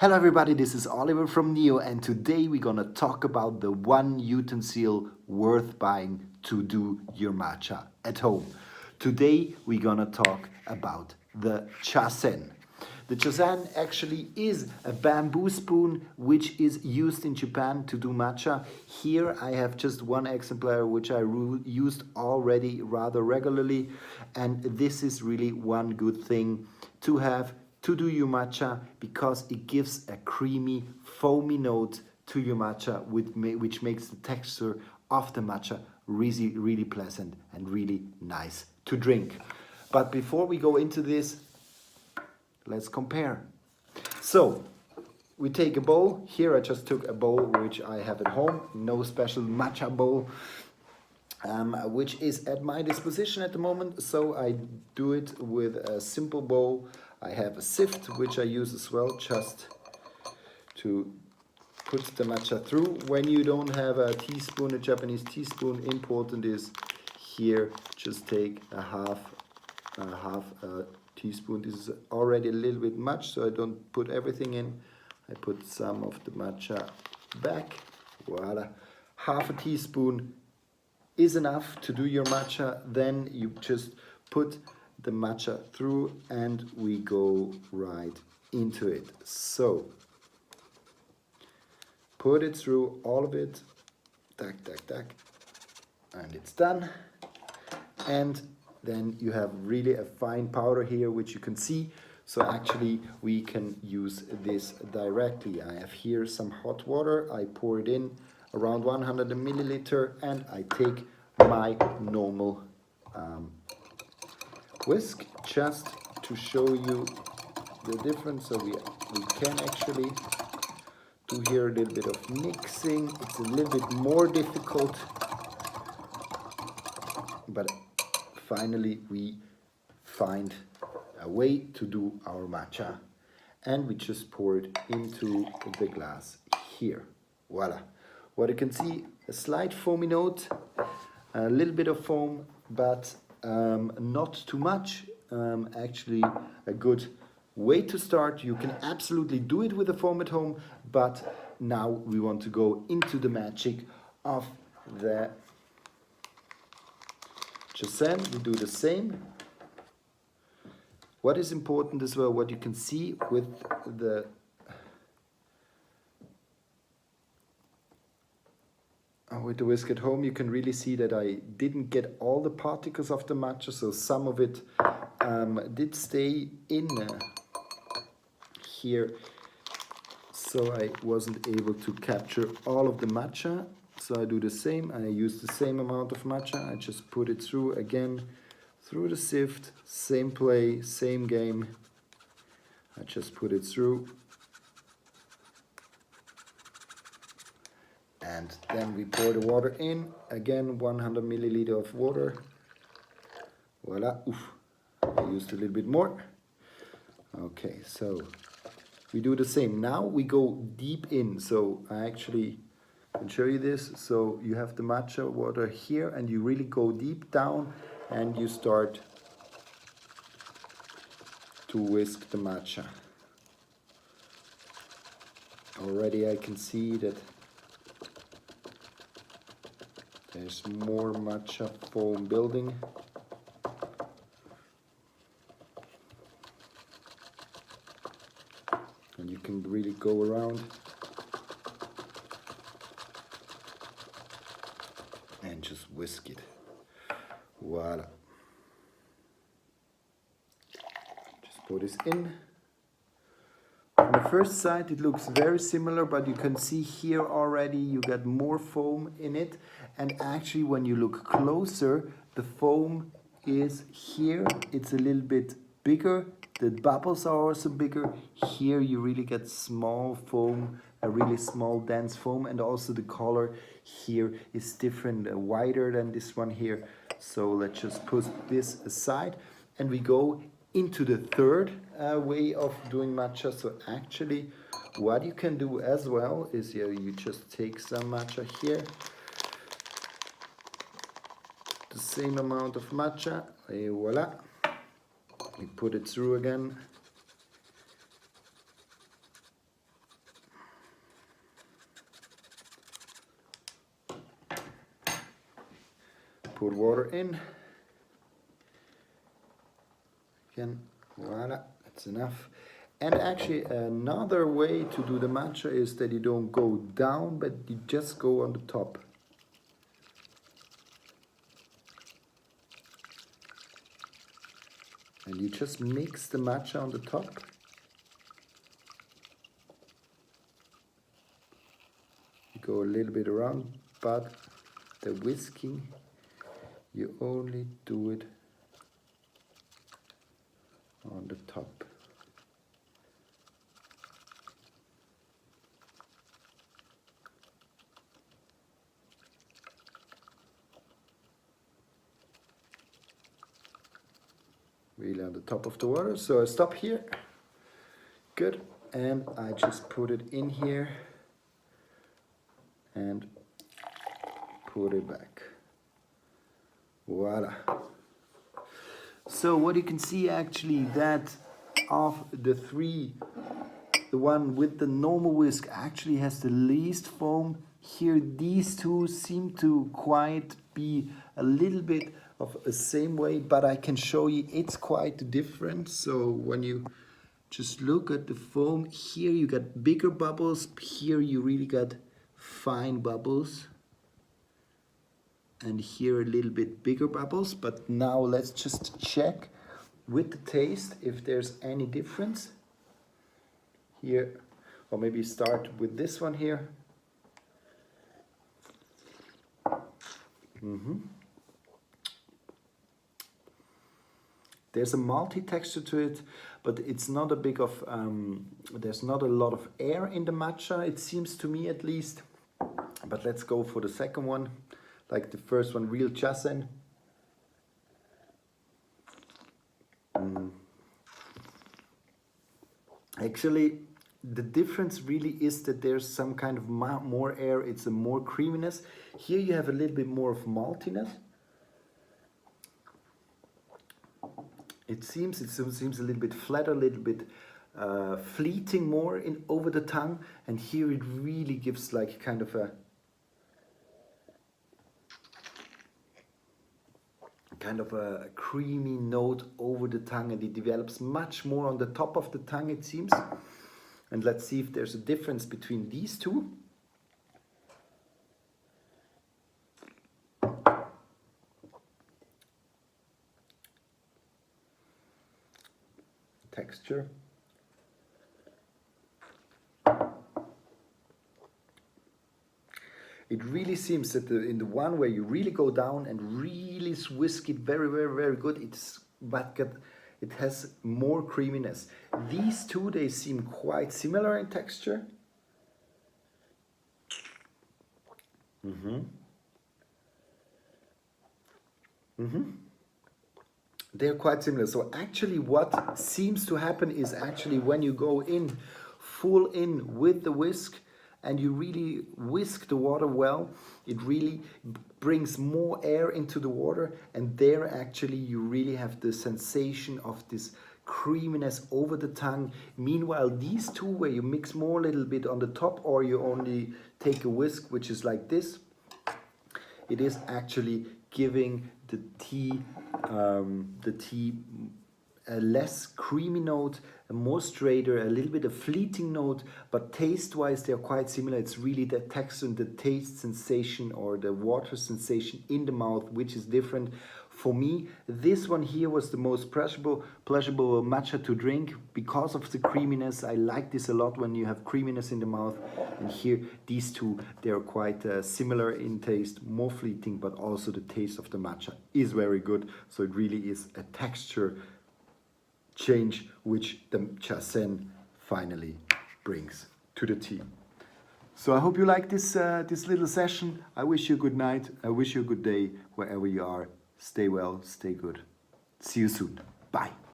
Hello everybody, this is Oliver from Neo and today we're gonna talk about the one utensil worth buying to do your matcha at home. Today we're gonna talk about the chasen. The chasen actually is a bamboo spoon which is used in Japan to do matcha. Here I have just one exemplar which I used already rather regularly, and this is really one good thing to have to do your matcha because it gives a creamy, foamy note to your matcha which makes the texture of the matcha really, really pleasant and really nice to drink. But before we go into this, let's compare. So, we take a bowl. Here I just took a bowl which I have at home, no special matcha bowl, which is at my disposition at the moment. So I do it with a simple bowl. I have a sift which I use as well just to put the matcha through. When you don't have a teaspoon, a Japanese teaspoon, important is here just take a half teaspoon. This is already a little bit much, so I don't put everything in. I put some of the matcha back. Voila. Half a teaspoon is enough to do your matcha. Then you just put the matcha through and we go right into it. So put it through all of it, tack, tack, tack, and it's done. And then you have really a fine powder here which you can see. So actually we can use this directly. I have here some hot water. I pour it in around 100 milliliter and I take my normal whisk just to show you the difference. So we can actually do here a little bit of mixing. It's a little bit more difficult, but finally we find a way to do our matcha and we just pour it into the glass here. Voila. What you can see, a slight foamy note, a little bit of foam, but not too much. Actually a good way to start. You can absolutely do it with a foam at home, but now we want to go into the magic of the chasen. We do the same. What is important as well, what you can see with the whisk at home, you can really see that I didn't get all the particles of the matcha, so some of it did stay in here, so I wasn't able to capture all of the matcha. So I do the same, I use the same amount of matcha, I just put it through again, through the sift, same play, same game. I just put it through. And then we pour the water in, again 100 milliliter of water. Voila, oof, I used a little bit more. Okay, so we do the same. Now we go deep in, so I actually can show you this. So you have the matcha water here and you really go deep down and you start to whisk the matcha. Already I can see that there's more matcha foam building. And you can really go around and just whisk it. Voila. Just pour this in. On the first side it looks very similar, but you can see here already you get more foam in it, and actually when you look closer the foam is here, it's a little bit bigger, the bubbles are also bigger. Here you really get small foam, a really small dense foam, and also the color here is different, wider than this one here. So let's just put this aside and we go into the third way of doing matcha. So actually what you can do as well is you just take some matcha here, the same amount of matcha, et voila, we put it through again, Put water in. Again, voila, that's enough. And actually another way to do the matcha is that you don't go down, but you just go on the top. And you just mix the matcha on the top. You go a little bit around, but the whisking, you only do it on the top. Really on the top of the water. So I stop here. Good. And I just put it in here and put it back. Voila. So what you can see actually that of the three, the one with the normal whisk actually has the least foam. Here these two seem to quite be a little bit of the same way, but I can show you it's quite different. So when you just look at the foam, here you got bigger bubbles, here you really got fine bubbles, and here a little bit bigger bubbles. But now let's just check with the taste if there's any difference. Here, or maybe start with this one here. There's a malty texture to it, but it's not a big of, there's not a lot of air in the matcha, it seems to me at least. But let's go for the second one, like the first one, real chasen. Actually, the difference really is that there's some kind of more air, it's a more creaminess. Here you have a little bit more of maltiness. It seems a little bit flatter, a little bit fleeting more over the tongue, and here it really gives like kind of a creamy note over the tongue, and it develops much more on the top of the tongue, it seems. And let's see if there's a difference between these two. Texture. It really seems that in the one where you really go down and really whisk it very, very, very good, it has more creaminess. These two, they seem quite similar in texture. They're quite similar. So actually what seems to happen is actually when you go in full in with the whisk and you really whisk the water well, it really brings more air into the water, and there actually you really have the sensation of this creaminess over the tongue. Meanwhile, these two where you mix more a little bit on the top, or you only take a whisk, which is like this, it is actually giving the tea a less creamy note, a more straighter, a little bit of fleeting note, but taste-wise they're quite similar. It's really the texture and the taste sensation or the water sensation in the mouth which is different. For me, this one here was the most pleasurable matcha to drink because of the creaminess. I like this a lot when you have creaminess in the mouth. And here, these two, they're quite similar in taste, more fleeting, but also the taste of the matcha is very good. So it really is a texture change which the chasen finally brings to the tea. So I hope you like this little session. I wish you a good night. I wish you a good day wherever you are. Stay well, stay good. See you soon. Bye.